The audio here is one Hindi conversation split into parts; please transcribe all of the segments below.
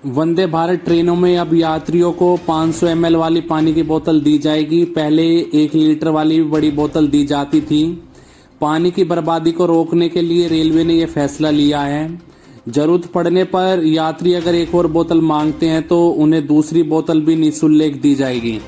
वंदे भारत ट्रेनों में अब यात्रियों को 500 ml वाली पानी की बोतल दी जाएगी। पहले 1 लीटर वाली बड़ी बोतल दी जाती थी। पानी की बर्बादी को रोकने के लिए रेलवे ने यह फैसला लिया है। जरूरत पड़ने पर यात्री अगर एक और बोतल मांगते हैं तो उन्हें दूसरी बोतल भी निःशुल्क दी जाएगी।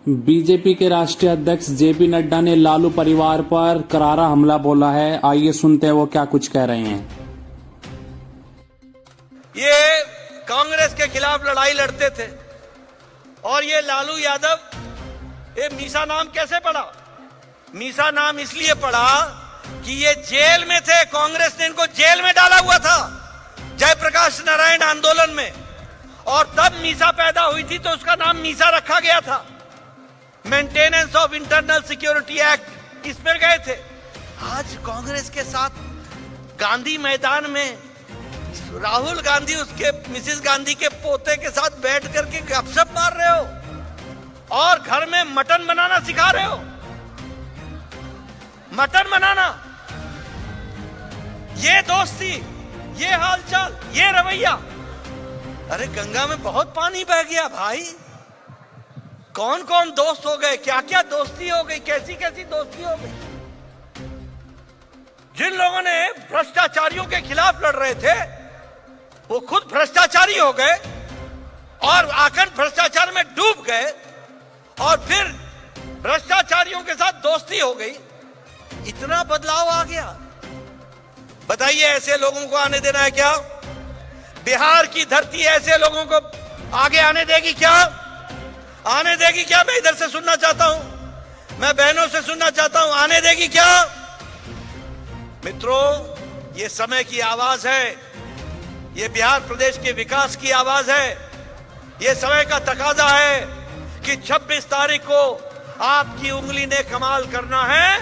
बीजेपी के राष्ट्रीय अध्यक्ष जेपी नड्डा ने लालू परिवार पर करारा हमला बोला है। आइए सुनते हैं वो क्या कुछ कह रहे हैं। ये कांग्रेस के खिलाफ लड़ाई लड़ते थे और ये लालू यादव, ये मीसा नाम कैसे पड़ा? मीसा नाम इसलिए पड़ा कि ये जेल में थे। कांग्रेस ने इनको जेल में डाला हुआ था जयप्रकाश नारायण आंदोलन में, और तब मीसा पैदा हुई थी तो उसका नाम मीसा रखा गया था। Maintenance of internal security act इसमें गए थे। आज कांग्रेस के साथ गांधी मैदान में राहुल गांधी उसके मिसेस गांधी के पोते के साथ बैठ करके गपशप मार रहे हो और घर में मटन बनाना सिखा रहे हो। मटन बनाना, ये दोस्ती, ये हालचाल, ये रवैया। अरे गंगा में बहुत पानी बह गया भाई। कौन कौन दोस्त हो गए, क्या क्या दोस्ती हो गई, कैसी कैसी दोस्ती हो गई। जिन लोगों ने भ्रष्टाचारियों के खिलाफ लड़ रहे थे वो खुद भ्रष्टाचारी हो गए और आखिर भ्रष्टाचार में डूब गए, और फिर भ्रष्टाचारियों के साथ दोस्ती हो गई। इतना बदलाव आ गया। बताइए, ऐसे लोगों को आने देना है क्या? बिहार की धरती ऐसे लोगों को आगे आने देगी क्या? आने देगी क्या? मैं इधर से सुनना चाहता हूं, मैं बहनों से सुनना चाहता हूं, आने देगी क्या? मित्रों, ये समय की आवाज है, ये बिहार प्रदेश के विकास की आवाज है। ये समय का तकाजा है कि 26 तारीख को आपकी उंगली ने कमाल करना है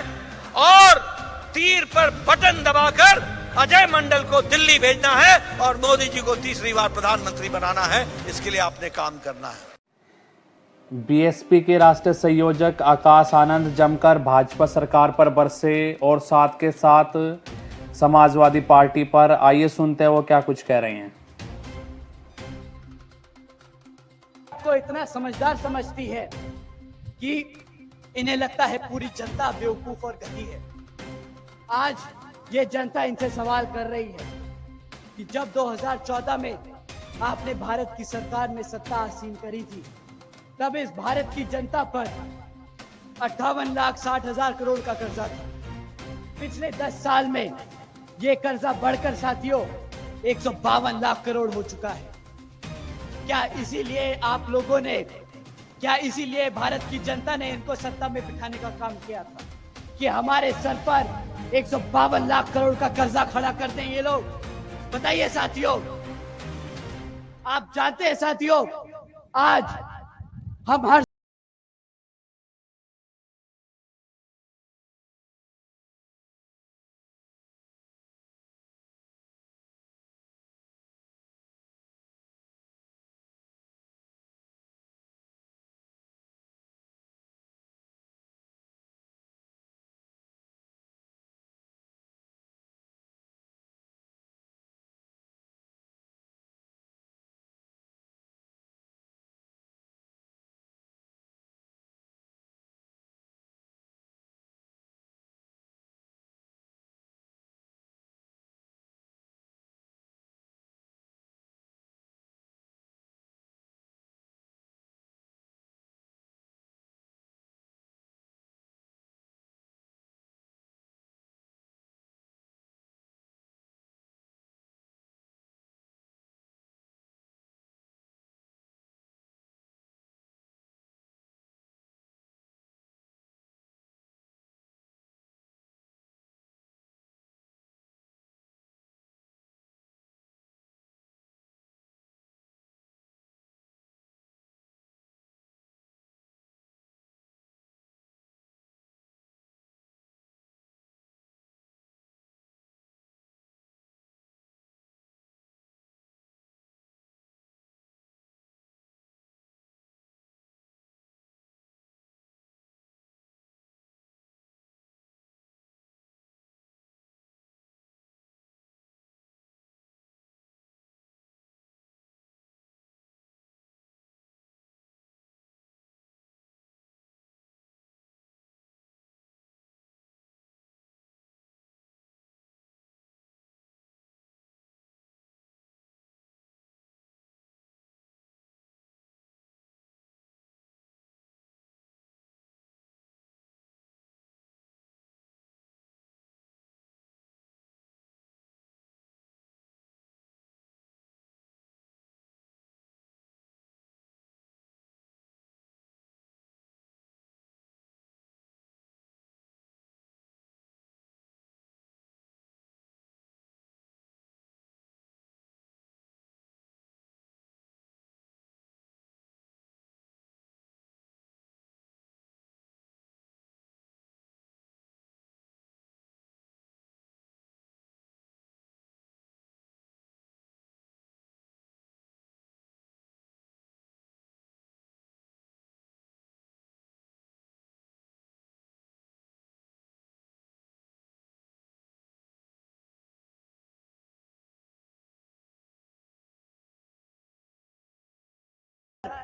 और तीर पर बटन दबाकर अजय मंडल को दिल्ली भेजना है और मोदी जी को तीसरी बार प्रधानमंत्री बनाना है। इसके लिए आपने काम करना है। बीएसपी के राष्ट्रीय संयोजक आकाश आनंद जमकर भाजपा सरकार पर बरसे और साथ के साथ समाजवादी पार्टी पर। आइए सुनते हैं वो क्या कुछ कह रहे हैं। को इतना समझदार समझती है कि इन्हें लगता है पूरी जनता बेवकूफ और गधी है। आज ये जनता इनसे सवाल कर रही है कि जब 2014 में आपने भारत की सरकार में सत्ता आसीन करी थी, तब इस भारत की जनता पर 58,60,000 करोड़ का कर्जा था। पिछले 10 साल में ये कर्जा बढ़कर साथियों 152 लाख करोड़ हो चुका है। क्या इसीलिए आप लोगों ने, क्या इसीलिए भारत की जनता ने इनको सत्ता में बिठाने का काम किया था कि हमारे सर पर 152 लाख करोड़ का कर्जा खड़ा कर दें ये लोग? बताइए साथियों, आप जानते हैं साथियों, आज हम हर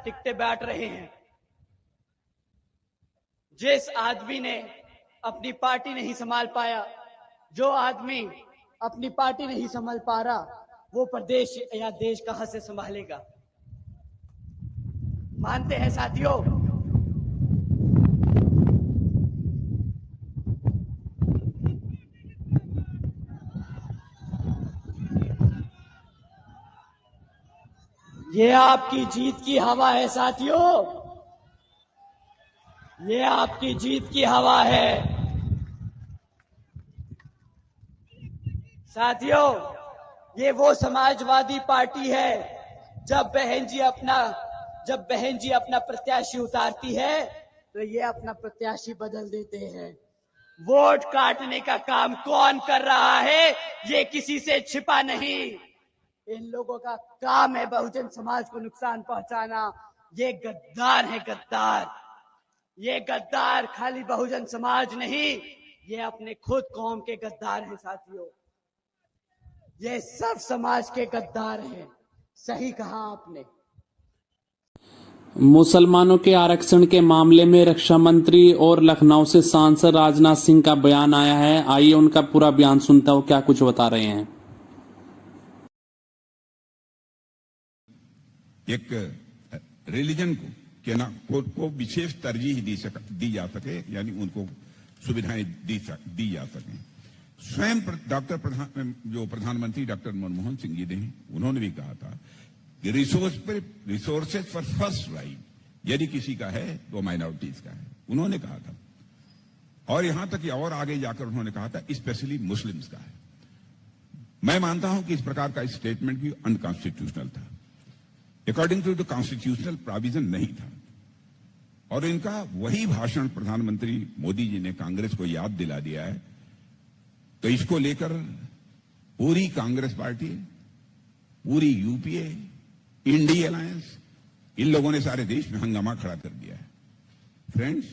टिकटें बांट रहे हैं। जिस आदमी ने अपनी पार्टी नहीं संभाल पाया, जो आदमी अपनी पार्टी नहीं संभाल पा रहा, वो प्रदेश या देश कहां से संभालेगा। मानते हैं साथियों, ये आपकी जीत की हवा है साथियों, ये आपकी जीत की हवा है साथियों। ये वो समाजवादी पार्टी है, जब बहन जी अपना प्रत्याशी उतारती है तो ये अपना प्रत्याशी बदल देते हैं। वोट काटने का काम कौन कर रहा है, ये किसी से छिपा नहीं। इन लोगों का काम है बहुजन समाज को नुकसान पहुंचाना। ये गद्दार है, गद्दार। ये गद्दार खाली बहुजन समाज नहीं, ये अपने खुद कौम के गद्दार हैं साथियों। ये सब समाज के गद्दार हैं। सही कहा आपने। मुसलमानों के आरक्षण के मामले में रक्षा मंत्री और लखनऊ से सांसद राजनाथ सिंह का बयान आया है। आइए उनका पूरा बयान सुनता हूं, क्या कुछ बता रहे हैं। एक रिलीजन को विशेष तरजीह दी जा सके, यानी उनको सुविधाएं दी जा सके। स्वयं प्रधानमंत्री डॉक्टर मनमोहन सिंह जी ने, उन्होंने भी कहा था कि रिसोर्सेज फॉर फर्स्ट राइट, यदि किसी का है तो माइनॉरिटीज का है, उन्होंने कहा था। और यहां तक कि और आगे जाकर उन्होंने कहा था स्पेशली मुस्लिम्स का है। मैं मानता हूं कि इस प्रकार का स्टेटमेंट भी अनकॉन्स्टिट्यूशनल था, according to the constitutional provision नहीं था। और इनका वही भाषण प्रधानमंत्री मोदी जी ने कांग्रेस को याद दिला दिया है, तो इसको लेकर पूरी कांग्रेस पार्टी, पूरी यूपीए, इंडी अलायंस, इन लोगों ने सारे देश में हंगामा खड़ा कर दिया है। फ्रेंड्स,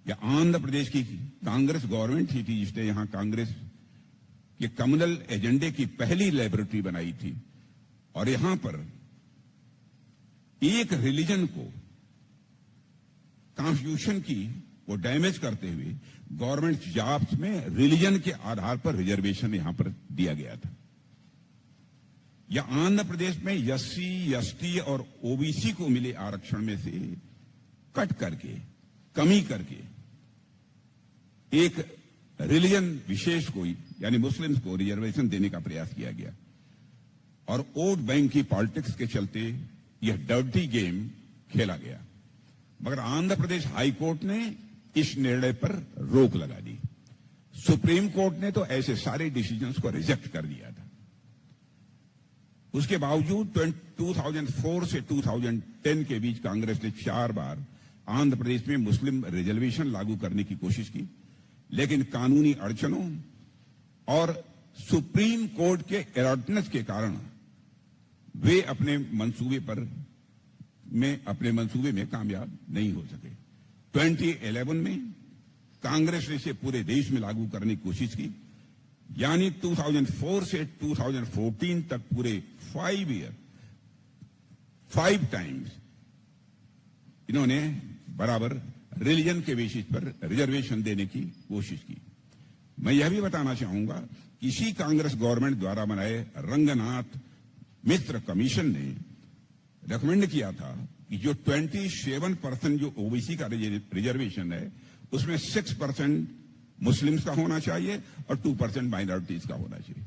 या आंध्र प्रदेश की कांग्रेस गवर्नमेंट ही थी जिसने यहां कांग्रेस के कम्युनल एजेंडे की पहली लेबोरेटरी बनाई थी, और यहां पर एक रिलीजन को कॉन्स्टिट्यूशन की वो डैमेज करते हुए गवर्नमेंट जॉब्स में रिलीजन के आधार पर रिजर्वेशन यहां पर दिया गया था। या आंध्र प्रदेश में एससी, एसटी और ओबीसी को मिले आरक्षण में से कट करके, कमी करके एक रिलीजन विशेष को, यानी मुस्लिम्स को रिजर्वेशन देने का प्रयास किया गया। और वोट बैंक की पॉलिटिक्स के चलते यह डर्टी गेम खेला गया। मगर आंध्र प्रदेश हाई कोर्ट ने इस निर्णय पर रोक लगा दी। सुप्रीम कोर्ट ने तो ऐसे सारे डिसीजंस को रिजेक्ट कर दिया था। उसके बावजूद 2004 से 2010 के बीच कांग्रेस ने 4 बार आंध्र प्रदेश में मुस्लिम रिजर्वेशन लागू करने की कोशिश की, लेकिन कानूनी अड़चनों और सुप्रीम कोर्ट के अलॉटनेस के कारण वे अपने मंसूबे में कामयाब नहीं हो सके। 2011 में कांग्रेस ने इसे पूरे देश में लागू करने की कोशिश की, यानी 2004 से 2014 तक पूरे 5 टाइम्स इन्होंने बराबर रिलीजन के बेसिस पर रिजर्वेशन देने की कोशिश की। मैं यह भी बताना चाहूंगा, इसी कांग्रेस गवर्नमेंट द्वारा बनाए रंगनाथ मिश्र कमीशन ने रिकमेंड किया था कि जो 27% जो ओबीसी का रिजर्वेशन है, उसमें 6% मुस्लिम्स का होना चाहिए और 2% माइनॉरिटीज का होना चाहिए।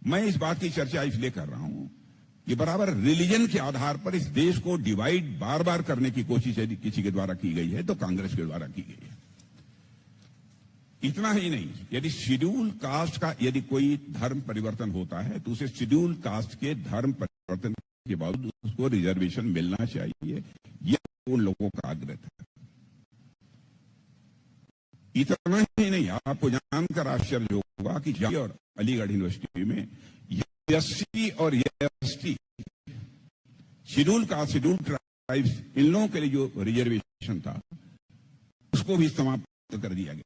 मैं इस बात की चर्चा इसलिए कर रहा हूं कि बराबर रिलीजन के आधार पर इस देश को डिवाइड बार बार करने की कोशिश यदि किसी के द्वारा की गई है तो कांग्रेस के द्वारा की गई है। इतना ही नहीं, यदि शेड्यूल कास्ट का यदि कोई धर्म परिवर्तन होता है तो उसे शेड्यूल कास्ट के धर्म परिवर्तन के बावजूद उसको रिजर्वेशन मिलना चाहिए, यह उन लोगों का आग्रह था। इतना ही नहीं, आपको जानकर आश्चर्य होगा कि जामिया और अलीगढ़ यूनिवर्सिटी में एससी और ST, schedule caste, schedule tribes, इन लोगों के लिए जो रिजर्वेशन था उसको भी समाप्त कर दिया गया।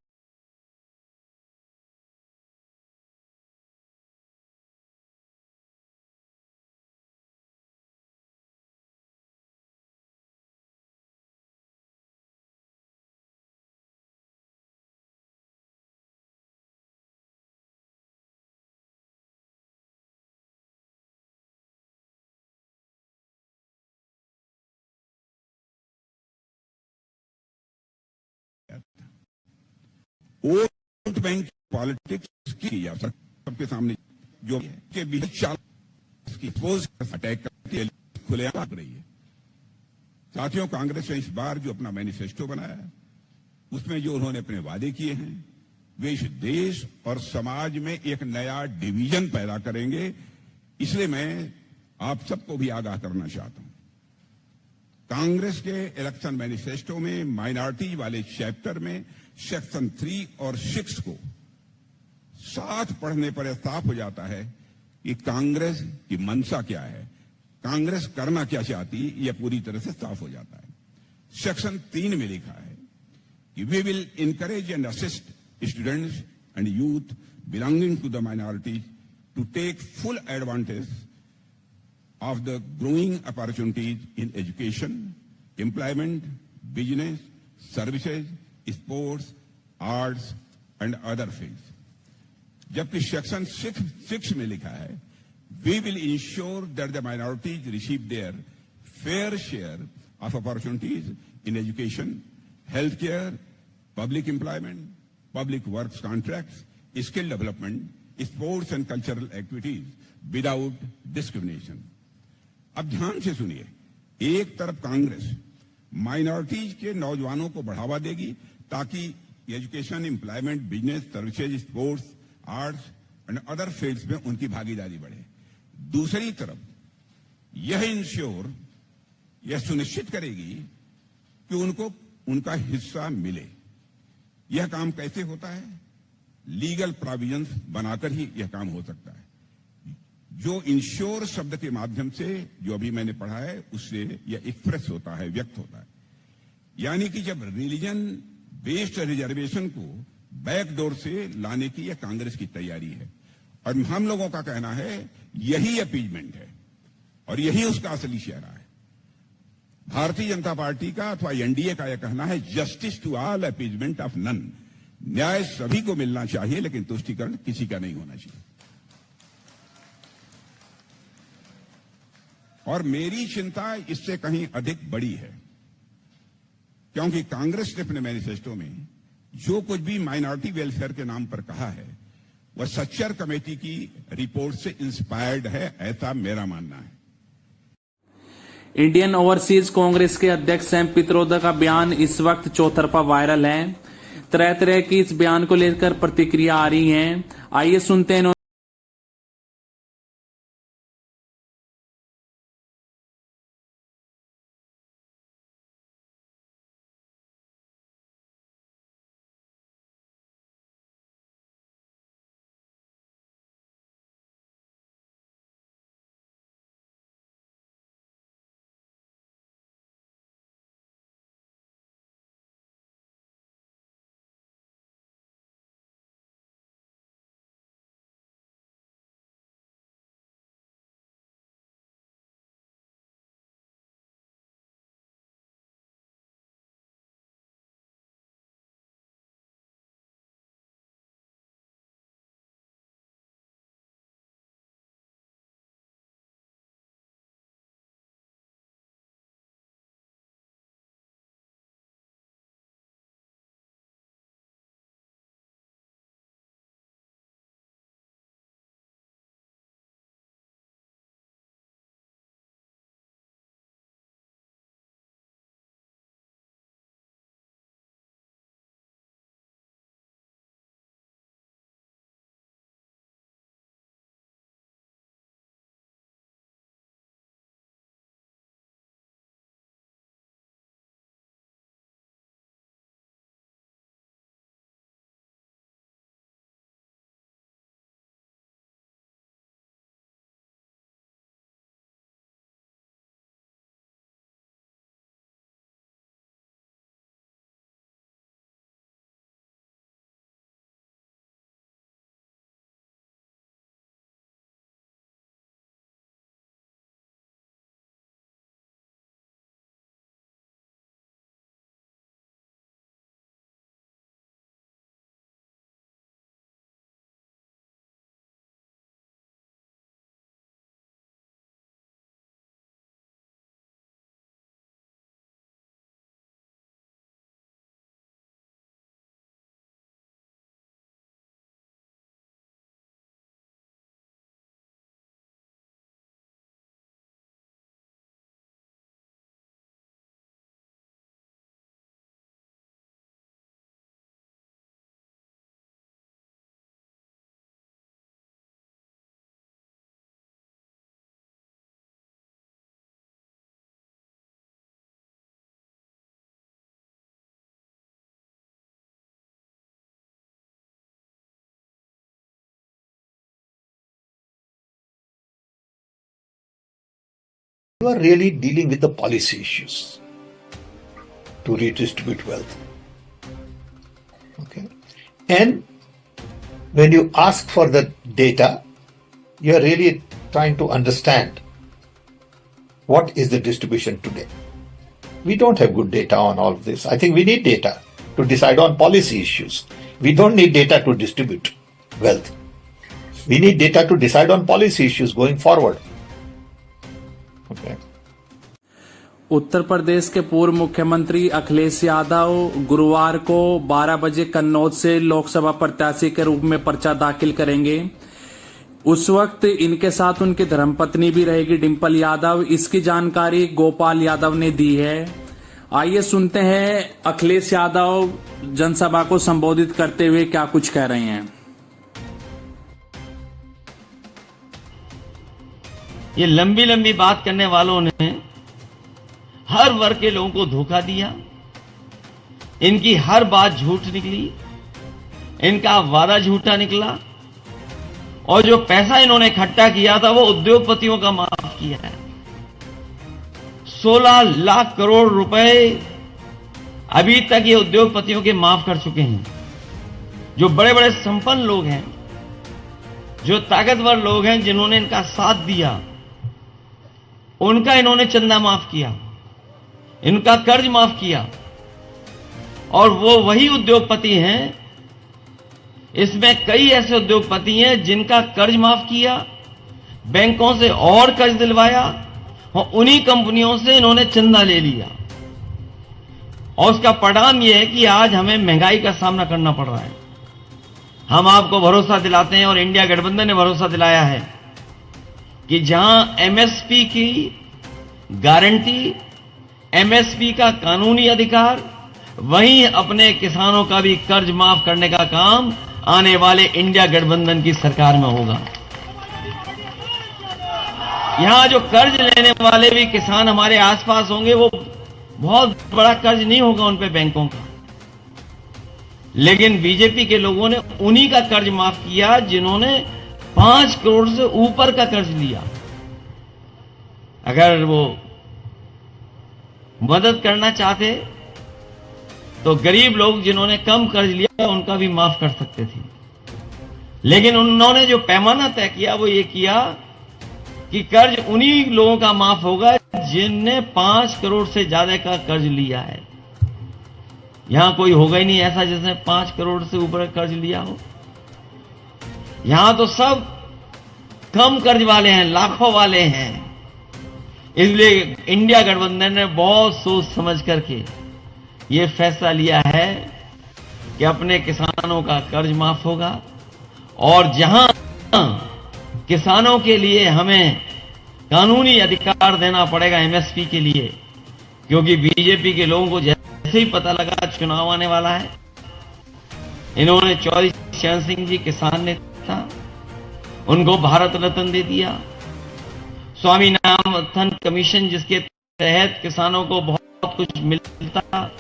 वोट बैंक पॉलिटिक्स की जा सकती सबके सामने जो के बीच अटैक करके खुलेआम रही है। साथियों, कांग्रेस ने इस बार जो अपना मैनिफेस्टो बनाया है उसमें जो उन्होंने अपने वादे किए हैं वे इस देश और समाज में एक नया डिवीजन पैदा करेंगे। इसलिए मैं आप सबको भी आगाह करना चाहता हूं। कांग्रेस के इलेक्शन मैनिफेस्टो में माइनॉरिटी वाले चैप्टर में सेक्शन 3 और 6 को साथ पढ़ने पर यह साफ हो जाता है कि कांग्रेस की मंशा क्या है, कांग्रेस करना क्या चाहती, यह पूरी तरह से साफ हो जाता है। सेक्शन 3 में लिखा है कि we will encourage and assist students and youth belonging to the minorities to take full advantage of the growing opportunities in education, employment, business, services, sports, arts and other fields. जबकि सेक्शन 6 में लिखा है we will ensure that the minorities receive their fair share of opportunities in education, healthcare, public employment, public works contracts, skill development, sports and cultural activities without discrimination. अब ध्यान से सुनिए, एक तरफ कांग्रेस माइनॉरिटीज के नौजवानों को बढ़ावा देगी ताकि education, employment, business, services, sports, arts and other fields में उनकी भागीदारी बढ़े। दूसरी तरफ यह सुनिश्चित करेगी कि उनको उनका हिस्सा मिले। यह काम कैसे होता है? लीगल प्रोविजंस बनाकर ही यह काम हो सकता है। जो इंश्योर शब्द के माध्यम से जो अभी मैंने पढ़ा है उससे यह एक्सप्रेस होता है, व्यक्त होता है। यानी कि जब रिलीजन बेस्ड रिजर्वेशन को बैकडोर से लाने की यह कांग्रेस की तैयारी है और हम लोगों का कहना है यही अपीजमेंट है और यही उसका असली चेहरा है। भारतीय जनता पार्टी का अथवा एनडीए का यह कहना है justice to all, appeasement of none. न्याय सभी को मिलना चाहिए लेकिन तुष्टीकरण किसी का नहीं होना चाहिए। और मेरी चिंता इससे कहीं अधिक बड़ी है, क्योंकि कांग्रेस ने अपने मैनिफेस्टो में जो कुछ भी माइनॉरिटी वेलफेयर के नाम पर कहा है वह सच्चर कमेटी की रिपोर्ट से इंस्पायर्ड है, ऐसा मेरा मानना है। इंडियन ओवरसीज कांग्रेस के अध्यक्ष सैम पित्रोदा का बयान इस वक्त चौतरफा वायरल है। तरह तरह की इस बयान को लेकर प्रतिक्रिया आ रही है। आइए सुनते हैं You are really dealing with the policy issues to redistribute wealth. Okay. And when you ask for the data, you are really trying to understand what is the distribution today. We don't have good data on all of this. I think we need data to decide on policy issues. We don't need data to distribute wealth. We need data to decide on policy issues going forward. Okay. Uttar Pradesh के पूर्व मुख्यमंत्री अखिलेश यादव गुरुवार को 12 बजे कन्नौज से लोकसभा प्रत्याशी के रूप में पर्चा दाखिल करेंगे। उस वक्त इनके साथ उनकी धर्मपत्नी भी रहेगी डिंपल यादव। इसकी जानकारी गोपाल यादव ने दी है। आइए सुनते हैं अखिलेश यादव जनसभा को संबोधित करते हुए क्या कुछ कह रहे हैं। ये लंबी लंबी बात करने वालों ने हर वर्ग के लोगों को धोखा दिया। इनकी हर बात झूठ निकली, इनका वादा झूठा निकला, और जो पैसा इन्होंने इकट्ठा किया था वो उद्योगपतियों का माफ किया है। 16 लाख करोड़ रुपए अभी तक ये उद्योगपतियों के माफ कर चुके हैं। जो बड़े बड़े संपन्न लोग हैं, जो ताकतवर लोग हैं, जिन्होंने इनका साथ दिया, उनका इन्होंने चंदा माफ किया, इनका कर्ज माफ किया। और वो वही उद्योगपति हैं, इसमें कई ऐसे उद्योगपति हैं जिनका कर्ज माफ किया, बैंकों से और कर्ज दिलवाया, और उन्हीं कंपनियों से इन्होंने चंदा ले लिया। और उसका परिणाम यह है कि आज हमें महंगाई का सामना करना पड़ रहा है। हम आपको भरोसा दिलाते हैं, और इंडिया गठबंधन ने भरोसा दिलाया है कि जहां एमएसपी की गारंटी, एमएसपी का कानूनी अधिकार, वहीं अपने किसानों का भी कर्ज माफ करने का काम आने वाले इंडिया गठबंधन की सरकार में होगा। यहां जो कर्ज लेने वाले भी किसान हमारे आसपास होंगे, वो बहुत बड़ा कर्ज नहीं होगा उन पे बैंकों का, लेकिन बीजेपी के लोगों ने उन्हीं का कर्ज माफ किया जिन्होंने 5 करोड़ से ऊपर का कर्ज लिया। अगर वो मदद करना चाहते तो गरीब लोग जिन्होंने कम कर्ज लिया उनका भी माफ कर सकते थे, लेकिन उन्होंने जो पैमाना तय किया वो ये किया कि कर्ज उन्हीं लोगों का माफ होगा जिनने 5 करोड़ से ज्यादा का कर्ज लिया है। यहां कोई होगा ही नहीं ऐसा जिसने 5 करोड़ से ऊपर कर्ज लिया हो। यहां तो सब कम कर्ज वाले हैं, लाखों वाले हैं। इसलिए इंडिया गठबंधन ने बहुत सोच समझ करके ये फैसला लिया है कि अपने किसानों का कर्ज माफ होगा, और जहां किसानों के लिए हमें कानूनी अधिकार देना पड़ेगा एमएसपी के लिए, क्योंकि बीजेपी के लोगों को जैसे ही पता लगा चुनाव आने वाला है, इन्होंने चौधरी चरण सिंह जी किसान नेता, उनको भारत रत्न दे दिया। स्वामीनाथन कमीशन जिसके तहत किसानों को बहुत कुछ मिलता,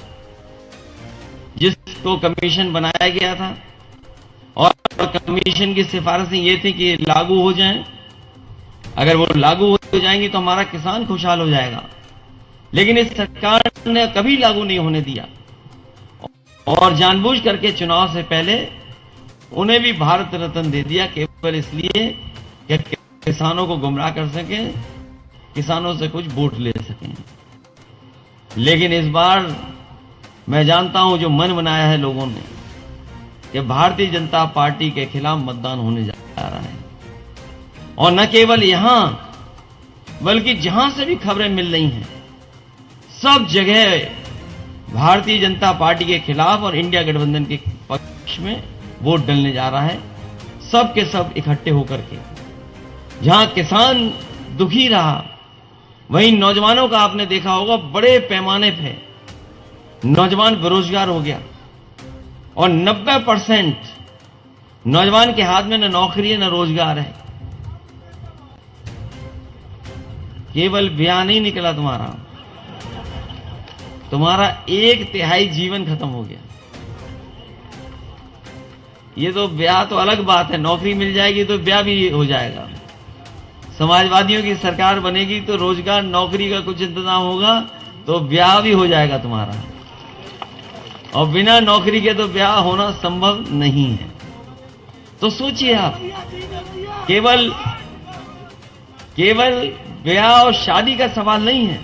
जिसको कमीशन बनाया गया था, और कमीशन की सिफारिशें ये थी कि लागू हो जाएं। अगर वो लागू हो जाएंगी तो हमारा किसान खुशहाल हो जाएगा, लेकिन इस सरकार ने कभी लागू नहीं होने दिया, और जानबूझ करके चुनाव से पहले उन्हें भी भारत रत्न दे दिया, केवल इसलिए कि किसानों को गुमराह कर सकें, किसानों से कुछ वोट ले सकें। लेकिन इस बार मैं जानता हूं जो मन बनाया है लोगों ने कि भारतीय जनता पार्टी के खिलाफ मतदान होने जा रहा है, और न केवल यहां बल्कि जहां से भी खबरें मिल रही हैं, सब जगह भारतीय जनता पार्टी के खिलाफ और इंडिया गठबंधन के पक्ष में वोट डलने जा रहा है, सब के सब इकट्ठे होकर के। जहां किसान दुखी रहा, वहीं नौजवानों का आपने देखा होगा बड़े पैमाने पे नौजवान बेरोजगार हो गया, और 90% नौजवान के हाथ में न नौकरी है न रोजगार है। केवल बयान नहीं निकला तुम्हारा 1/3 जीवन खत्म हो गया। ये तो ब्याह तो अलग बात है, नौकरी मिल जाएगी तो ब्याह भी हो जाएगा। समाजवादियों की सरकार बनेगी तो रोजगार नौकरी का कुछ इंतजाम होगा तो ब्याह भी हो जाएगा तुम्हारा, और बिना नौकरी के तो ब्याह होना संभव नहीं है। तो सोचिए आप, केवल ब्याह और शादी का सवाल नहीं है।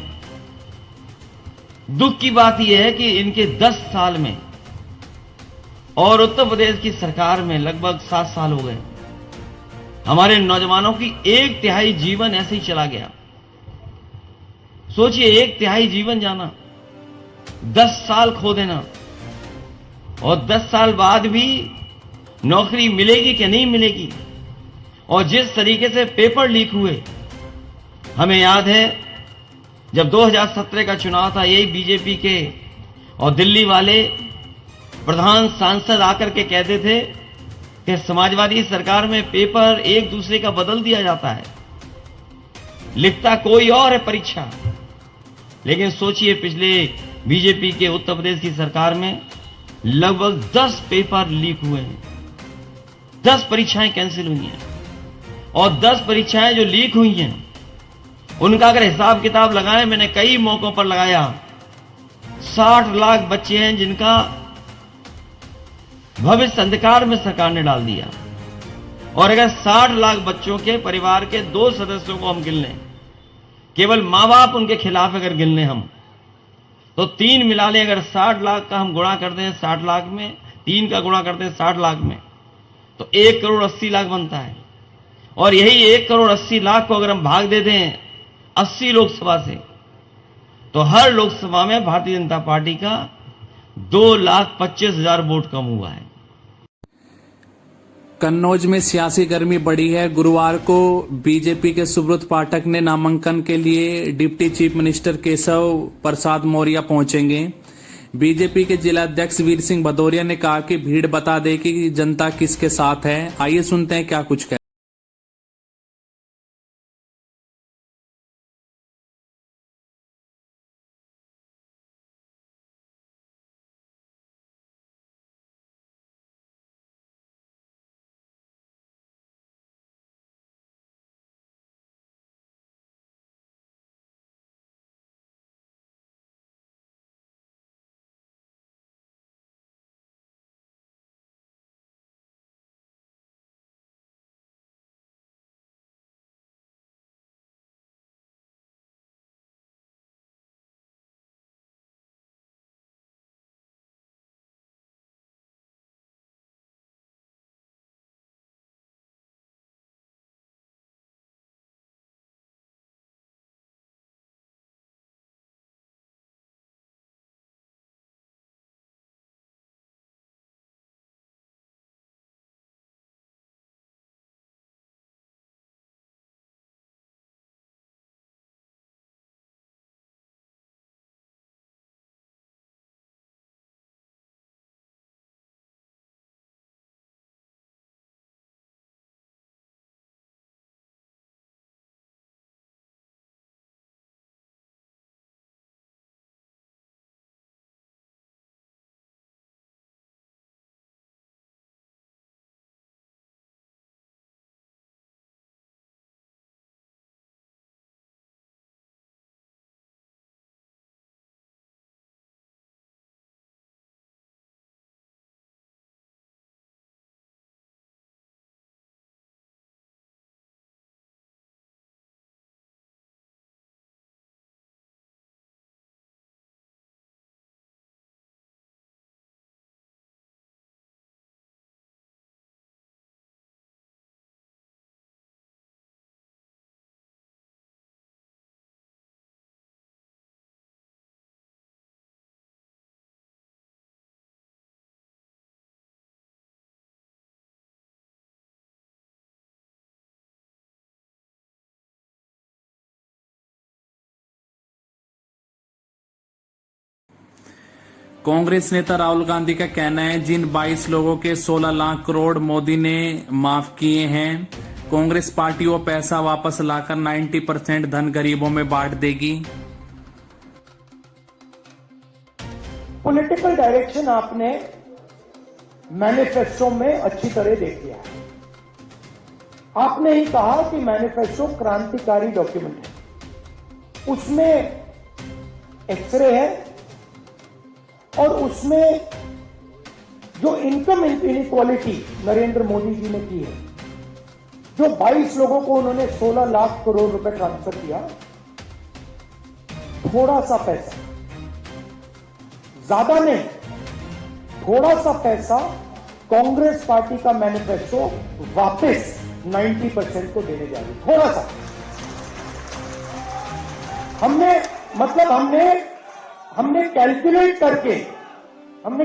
दुख की बात यह है कि इनके 10 साल में और उत्तर प्रदेश की सरकार में लगभग 7 साल हो गए, हमारे नौजवानों की 1/3 जीवन ऐसे ही चला गया। सोचिए, 1/3 जीवन जाना, 10 साल खो देना, और 10 साल बाद भी नौकरी मिलेगी कि नहीं मिलेगी। और जिस तरीके से पेपर लीक हुए, हमें याद है जब 2017 का चुनाव था, यही बीजेपी के और दिल्ली वाले प्रधान सांसद आकर के कहते थे कि समाजवादी सरकार में पेपर एक दूसरे का बदल दिया जाता है, लिखता कोई और है परीक्षा। लेकिन सोचिए, पिछले बीजेपी के उत्तर प्रदेश की सरकार में लगभग 10 पेपर लीक हुए हैं, 10 परीक्षाएं कैंसिल हुई हैं, और 10 परीक्षाएं जो लीक हुई हैं उनका अगर हिसाब किताब लगाएं, मैंने कई मौकों पर लगाया, 60 लाख बच्चे हैं जिनका भविष्य अंधकार में सरकार ने डाल दिया। और अगर 60 लाख बच्चों के परिवार के 2 सदस्यों को हम गिन लें, केवल मां बाप उनके खिलाफ अगर गिन लें हम, तो 3 मिला लें, अगर 60 लाख का हम गुणा करते हैं 60 लाख में, 3 का गुणा करते हैं 60 लाख में, तो 1 करोड़ 80 लाख बनता है। और यही 1 करोड़ 80 लाख को अगर हम भाग देते हैं 80 लोकसभा से, तो हर लोकसभा में भारतीय जनता पार्टी का 2,25,000 वोट कम हुआ है। कन्नौज में सियासी गर्मी बढ़ी है। गुरुवार को बीजेपी के सुब्रत पाठक ने नामांकन के लिए deputy chief minister Keshav Prasad Maurya पहुंचेंगे। बीजेपी के जिला अध्यक्ष वीर सिंह भदौरिया ने कहा कि भीड़ बता दे कि जनता किसके साथ है। आइए सुनते हैं क्या कुछ कह। कांग्रेस नेता राहुल गांधी का कहना है, जिन 22 लोगों के 16 लाख करोड़ मोदी ने माफ किए हैं, कांग्रेस पार्टी वो पैसा वापस लाकर 90% धन गरीबों में बांट देगी। पॉलिटिकल डायरेक्शन आपने मैनिफेस्टो में अच्छी तरह देख लिया है। आपने ही कहा कि मैनिफेस्टो क्रांतिकारी डॉक्यूमेंट है, उसमें एक्सरे है और उसमें जो इनकम इनइक्वालिटी नरेंद्र मोदी जी ने की है, जो 22 लोगों को उन्होंने 16 लाख करोड़ रुपए ट्रांसफर किया, थोड़ा सा पैसा, ज्यादा नहीं, थोड़ा सा पैसा कांग्रेस पार्टी का मैनिफेस्टो वापस 90% को देने जा रही है। थोड़ा सा हमने कैलकुलेट करके हमने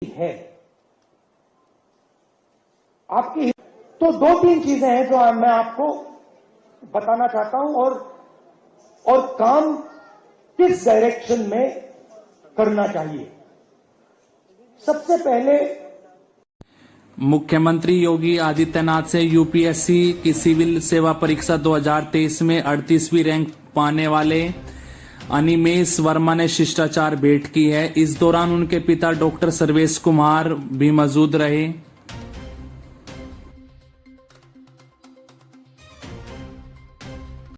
है आपकी, तो 2-3 चीजें हैं जो मैं आपको बताना चाहता हूं और काम किस डायरेक्शन में करना चाहिए। सबसे पहले मुख्यमंत्री योगी आदित्यनाथ से यूपीएससी की सिविल सेवा परीक्षा 2023 में 38वीं रैंक पाने वाले अनिमेश वर्मा ने शिष्टाचार भेंट की है। इस दौरान उनके पिता डॉक्टर सर्वेश कुमार भी मौजूद रहे।